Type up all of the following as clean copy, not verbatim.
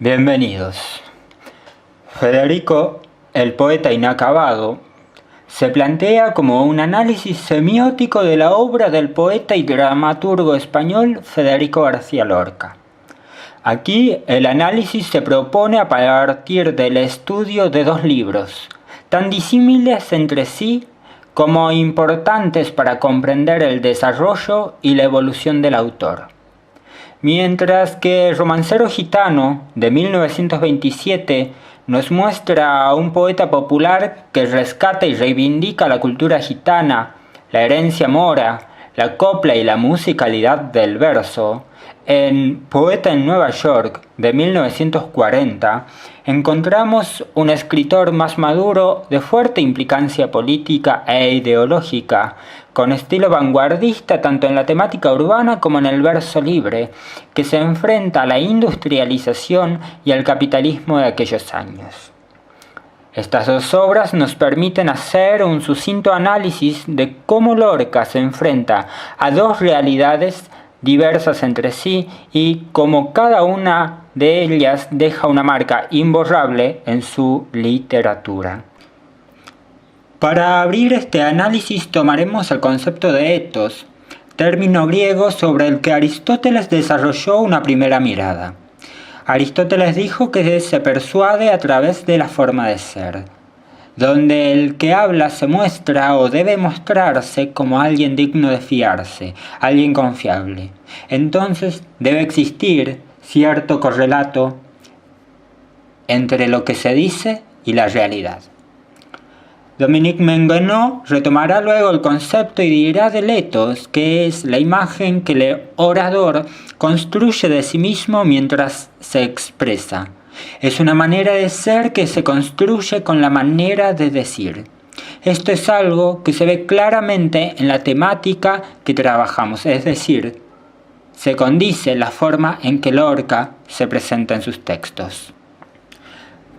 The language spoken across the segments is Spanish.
Bienvenidos. Federico, el poeta inacabado, se plantea como un análisis semiótico de la obra del poeta y dramaturgo español Federico García Lorca. Aquí el análisis se propone a partir del estudio de dos libros, tan disímiles entre sí como importantes para comprender el desarrollo y la evolución del autor. Mientras que Romancero Gitano, de 1927, nos muestra a un poeta popular que rescata y reivindica la cultura gitana, la herencia mora, la copla y la musicalidad del verso, en Poeta en Nueva York, de 1940, encontramos un escritor más maduro de fuerte implicancia política e ideológica, con estilo vanguardista tanto en la temática urbana como en el verso libre, que se enfrenta a la industrialización y al capitalismo de aquellos años. Estas dos obras nos permiten hacer un sucinto análisis de cómo Lorca se enfrenta a dos realidades diversas entre sí y cómo cada una de ellas deja una marca imborrable en su literatura. Para abrir este análisis tomaremos el concepto de ethos, término griego sobre el que Aristóteles desarrolló una primera mirada. Aristóteles dijo que se persuade a través de la forma de ser, donde el que habla se muestra o debe mostrarse como alguien digno de fiarse, alguien confiable. Entonces debe existir cierto correlato entre lo que se dice y la realidad. Dominique Menguenot retomará luego el concepto y dirá del ethos, que es la imagen que el orador construye de sí mismo mientras se expresa. Es una manera de ser que se construye con la manera de decir. Esto es algo que se ve claramente en la temática que trabajamos, es decir, se condice la forma en que Lorca se presenta en sus textos.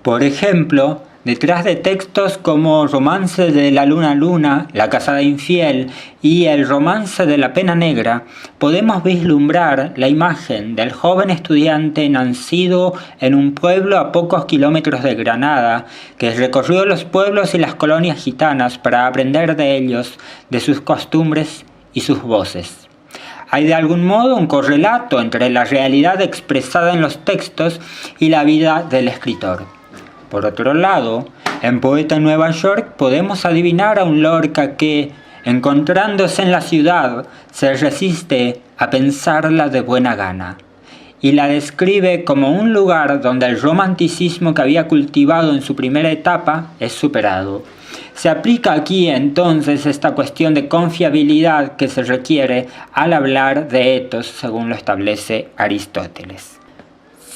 Por ejemplo, detrás de textos como Romance de la Luna, La casada infiel y El romance de la pena negra, podemos vislumbrar la imagen del joven estudiante nacido en un pueblo a pocos kilómetros de Granada, que recorrió los pueblos y las colonias gitanas para aprender de ellos, de sus costumbres y sus voces. Hay de algún modo un correlato entre la realidad expresada en los textos y la vida del escritor. Por otro lado, en Poeta en Nueva York podemos adivinar a un Lorca que, encontrándose en la ciudad, se resiste a pensarla de buena gana, y la describe como un lugar donde el romanticismo que había cultivado en su primera etapa es superado. Se aplica aquí entonces esta cuestión de confiabilidad que se requiere al hablar de ethos, según lo establece Aristóteles.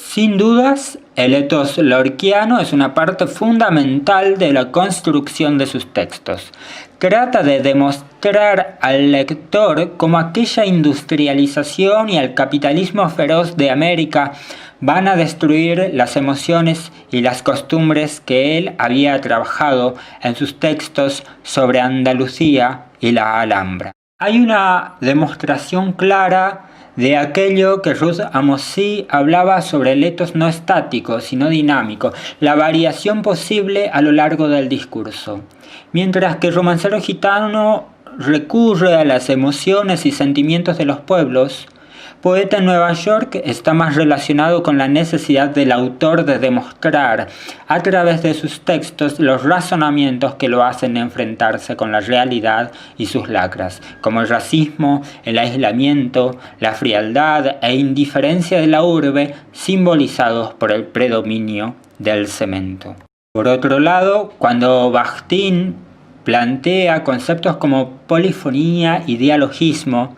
Sin dudas, el ethos lorquiano es una parte fundamental de la construcción de sus textos. Trata de demostrar al lector cómo aquella industrialización y el capitalismo feroz de América van a destruir las emociones y las costumbres que él había trabajado en sus textos sobre Andalucía y la Alhambra. Hay una demostración clara de aquello que Ruth Amosi hablaba sobre el ethos no estático, sino dinámico, la variación posible a lo largo del discurso. Mientras que el Romancero Gitano recurre a las emociones y sentimientos de los pueblos, Poeta en Nueva York está más relacionado con la necesidad del autor de demostrar a través de sus textos los razonamientos que lo hacen enfrentarse con la realidad y sus lacras, como el racismo, el aislamiento, la frialdad e indiferencia de la urbe, simbolizados por el predominio del cemento. Por otro lado, cuando Bakhtin plantea conceptos como polifonía y dialogismo,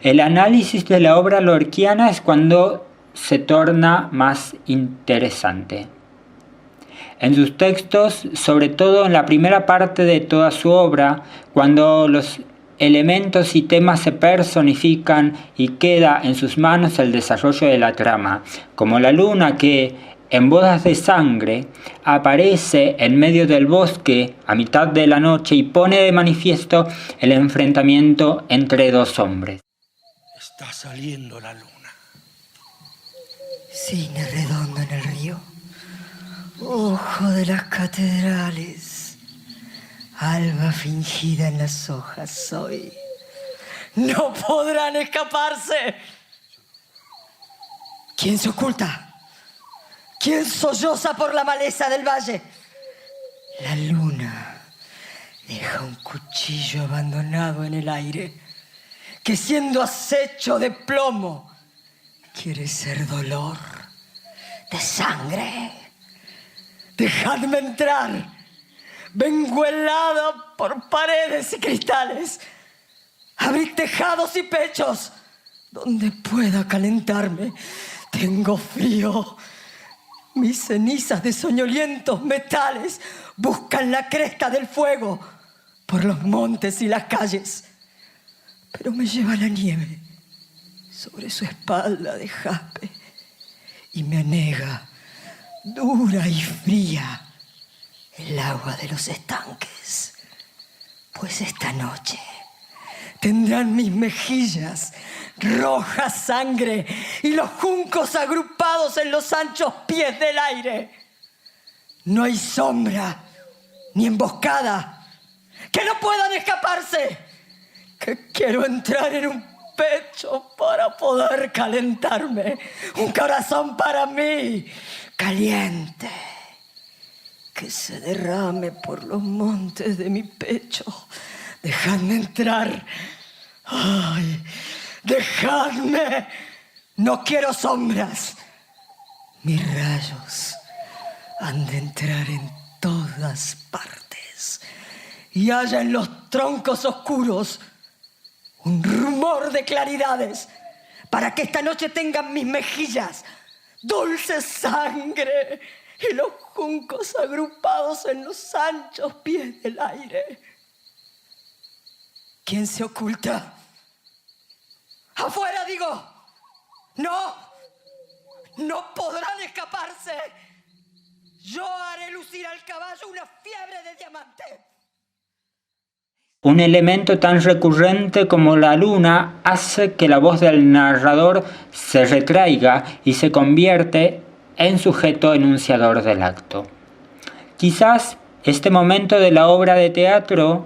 el análisis de la obra lorquiana es cuando se torna más interesante. En sus textos, sobre todo en la primera parte de toda su obra, cuando los elementos y temas se personifican y queda en sus manos el desarrollo de la trama, como la luna que, en Bodas de Sangre, aparece en medio del bosque a mitad de la noche y pone de manifiesto el enfrentamiento entre dos hombres. Está saliendo la luna. Cine redondo en el río. Debajo de las catedrales, alba fingida en las hojas soy. No podrán escaparse. ¿Quién se oculta? ¿Quién solloza por la maleza del valle? La luna deja un cuchillo abandonado en el aire, que siendo acecho de plomo, quiere ser dolor de sangre. Dejadme entrar. Vengo helada por paredes y cristales. Abrid tejados y pechos donde pueda calentarme. Tengo frío. Mis cenizas de soñolientos metales buscan la cresta del fuego por los montes y las calles. Pero me lleva la nieve sobre su espalda de jaspe y me anega, dura y fría, el agua de los estanques. Pues esta noche tendrán mis mejillas roja sangre y los juncos agrupados en los anchos pies del aire. No hay sombra ni emboscada que no puedan escaparse, que quiero entrar en un pecho para poder calentarme, un corazón para mí caliente, que se derrame por los montes de mi pecho. Dejadme entrar. ¡Ay! ¡Dejadme! No quiero sombras. Mis rayos han de entrar en todas partes y haya en los troncos oscuros un rumor de claridades para que esta noche tengan mis mejillas dulce sangre y los juncos agrupados en los anchos pies del aire. ¿Quién se oculta? ¡Afuera, digo! ¡No! ¡No podrán escaparse! Yo haré lucir al caballo una fiebre de diamante. Un elemento tan recurrente como la luna hace que la voz del narrador se retraiga y se convierte en sujeto enunciador del acto. Quizás este momento de la obra de teatro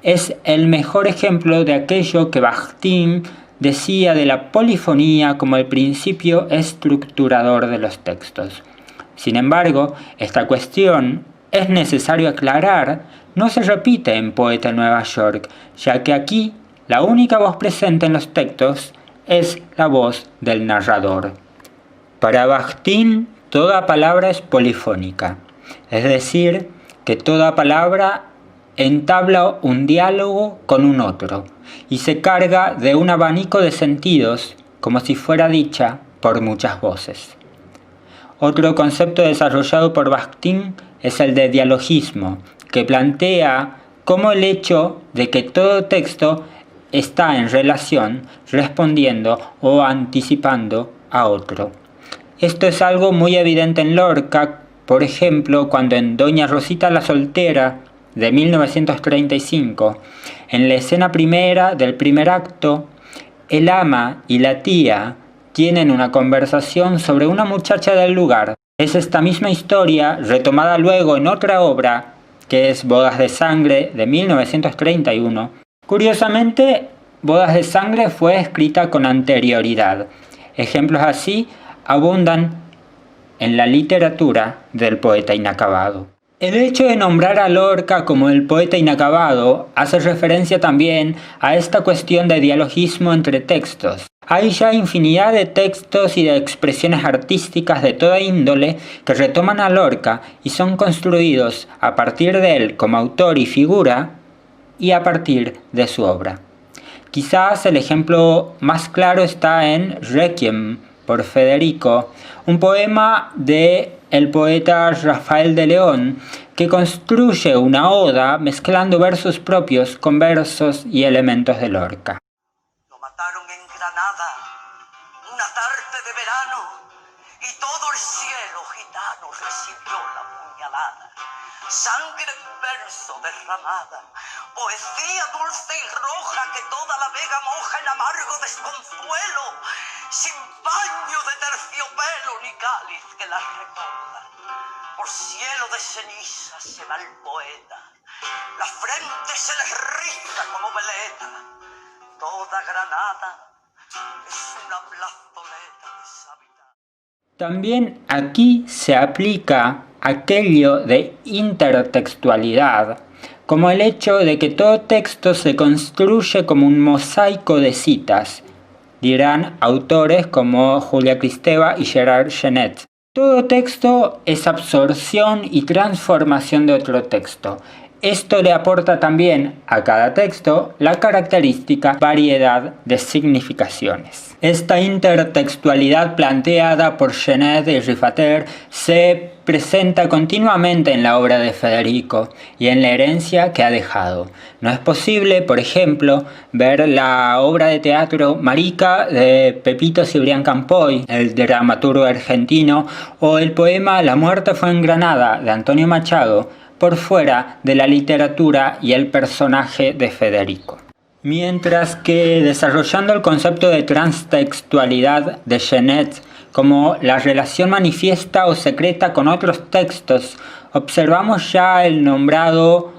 es el mejor ejemplo de aquello que Bakhtin decía de la polifonía como el principio estructurador de los textos. Sin embargo, esta cuestión, es necesario aclarar, no se repite en Poeta en Nueva York, ya que aquí la única voz presente en los textos es la voz del narrador. Para Bakhtin, toda palabra es polifónica, es decir, que toda palabra entabla un diálogo con un otro y se carga de un abanico de sentidos como si fuera dicha por muchas voces. Otro concepto desarrollado por Bakhtin es el de dialogismo, que plantea cómo el hecho de que todo texto está en relación, respondiendo o anticipando a otro. Esto es algo muy evidente en Lorca, por ejemplo, cuando en Doña Rosita la Soltera, de 1935, en la escena primera del primer acto, el ama y la tía tienen una conversación sobre una muchacha del lugar. Es esta misma historia retomada luego en otra obra, que es Bodas de Sangre, de 1931. Curiosamente, Bodas de Sangre fue escrita con anterioridad. Ejemplos así abundan en la literatura del poeta inacabado. El hecho de nombrar a Lorca como el poeta inacabado hace referencia también a esta cuestión de dialogismo entre textos. Hay ya infinidad de textos y de expresiones artísticas de toda índole que retoman a Lorca y son construidos a partir de él como autor y figura y a partir de su obra. Quizás el ejemplo más claro está en Requiem por Federico, un poema de el poeta Rafael de León, que construye una oda mezclando versos propios con versos y elementos de Lorca. Lo mataron en Granada, una tarde de verano, y todo el cielo gitano recibió la puñalada. Sangre en verso derramada, poesía dulce y roja que toda la vega moja en amargo desconsuelo. sin baño de terciopelo ni cáliz que las recorda. Por cielo de ceniza se va el poeta, la frente se le riza como veleta. Toda Granada es una plazoleta deshabitada. También aquí se aplica aquello de intertextualidad, como el hecho de que todo texto se construye como un mosaico de citas, dirán autores como Julia Kristeva y Gerard Genet. Todo texto es absorción y transformación de otro texto. Esto le aporta también a cada texto la característica variedad de significaciones. Esta intertextualidad planteada por Genet y Riffater se presenta continuamente en la obra de Federico y en la herencia que ha dejado. No es posible, por ejemplo, ver la obra de teatro Marica de Pepito Cibrián Campoy, el dramaturgo argentino, o el poema La muerte fue en Granada de Antonio Machado, por fuera de la literatura y el personaje de Federico. Mientras que desarrollando el concepto de transtextualidad de Genet como la relación manifiesta o secreta con otros textos, observamos ya el nombrado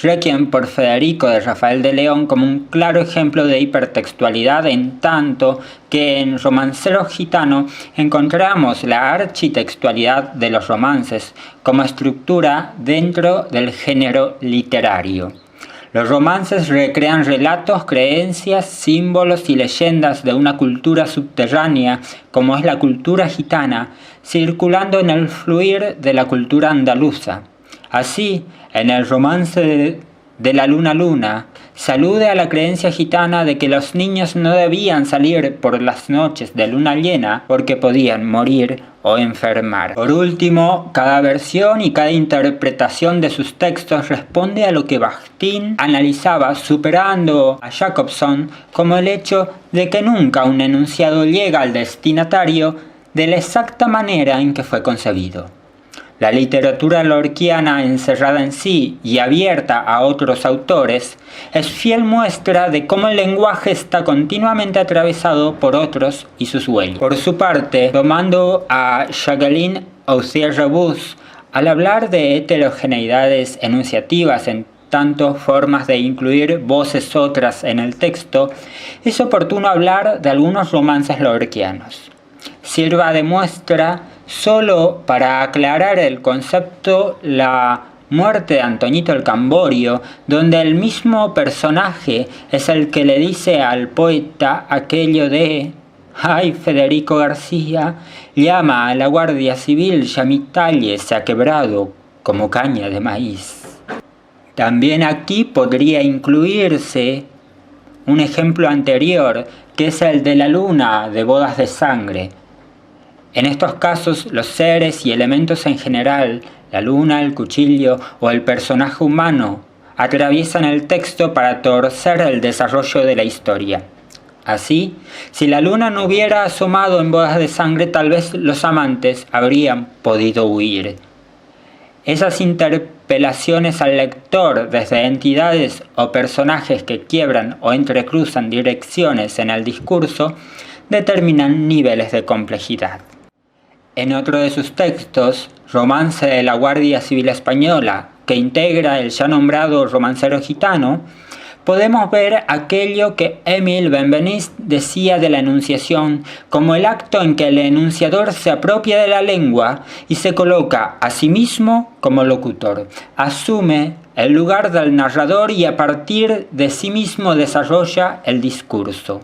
Requiem por Federico de Rafael de León como un claro ejemplo de hipertextualidad, en tanto que en Romancero Gitano encontramos la architextualidad de los romances como estructura dentro del género literario. Los romances recrean relatos, creencias, símbolos y leyendas de una cultura subterránea como es la cultura gitana, circulando en el fluir de la cultura andaluza. Así, en el romance de La Luna Luna, se alude a la creencia gitana de que los niños no debían salir por las noches de luna llena porque podían morir o enfermar. Por último, cada versión y cada interpretación de sus textos responde a lo que Bakhtin analizaba, superando a Jacobson como el hecho de que nunca un enunciado llega al destinatario de la exacta manera en que fue concebido. La literatura lorquiana, encerrada en sí y abierta a otros autores, es fiel muestra de cómo el lenguaje está continuamente atravesado por otros y sus huellas. Por su parte, tomando a Jacqueline Aucier-Rebus, al hablar de heterogeneidades enunciativas en tanto formas de incluir voces otras en el texto, es oportuno hablar de algunos romances lorquianos. Sirva de muestra solo para aclarar el concepto la muerte de Antoñito el Camborio, donde el mismo personaje es el que le dice al poeta aquello de «Ay, Federico García, llama a la Guardia Civil, ya mi talle se ha quebrado como caña de maíz». También aquí podría incluirse un ejemplo anterior, que es el de La Luna de Bodas de Sangre. En estos casos, los seres y elementos en general, la luna, el cuchillo o el personaje humano, atraviesan el texto para torcer el desarrollo de la historia. Así, si la luna no hubiera asomado en Bodas de Sangre, tal vez los amantes habrían podido huir. Esas interpelaciones al lector desde entidades o personajes que quiebran o entrecruzan direcciones en el discurso determinan niveles de complejidad. En otro de sus textos, Romance de la Guardia Civil Española, que integra el ya nombrado Romancero Gitano, podemos ver aquello que Émile Benveniste decía de la enunciación como el acto en que el enunciador se apropia de la lengua y se coloca a sí mismo como locutor, asume el lugar del narrador y a partir de sí mismo desarrolla el discurso.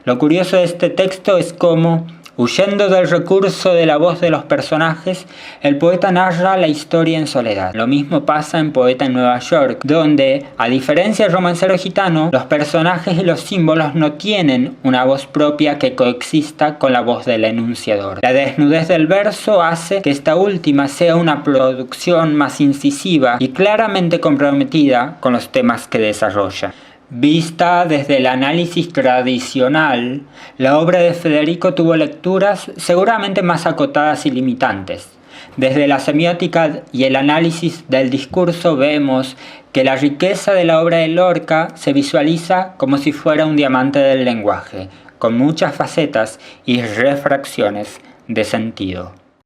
Lo curioso de este texto es cómo, huyendo del recurso de la voz de los personajes, el poeta narra la historia en soledad. Lo mismo pasa en Poeta en Nueva York, donde, a diferencia del Romancero Gitano, los personajes y los símbolos no tienen una voz propia que coexista con la voz del enunciador. La desnudez del verso hace que esta última sea una producción más incisiva y claramente comprometida con los temas que desarrolla. Vista desde el análisis tradicional, la obra de Federico tuvo lecturas seguramente más acotadas y limitantes. Desde la semiótica y el análisis del discurso vemos que la riqueza de la obra de Lorca se visualiza como si fuera un diamante del lenguaje, con muchas facetas y refracciones de sentido.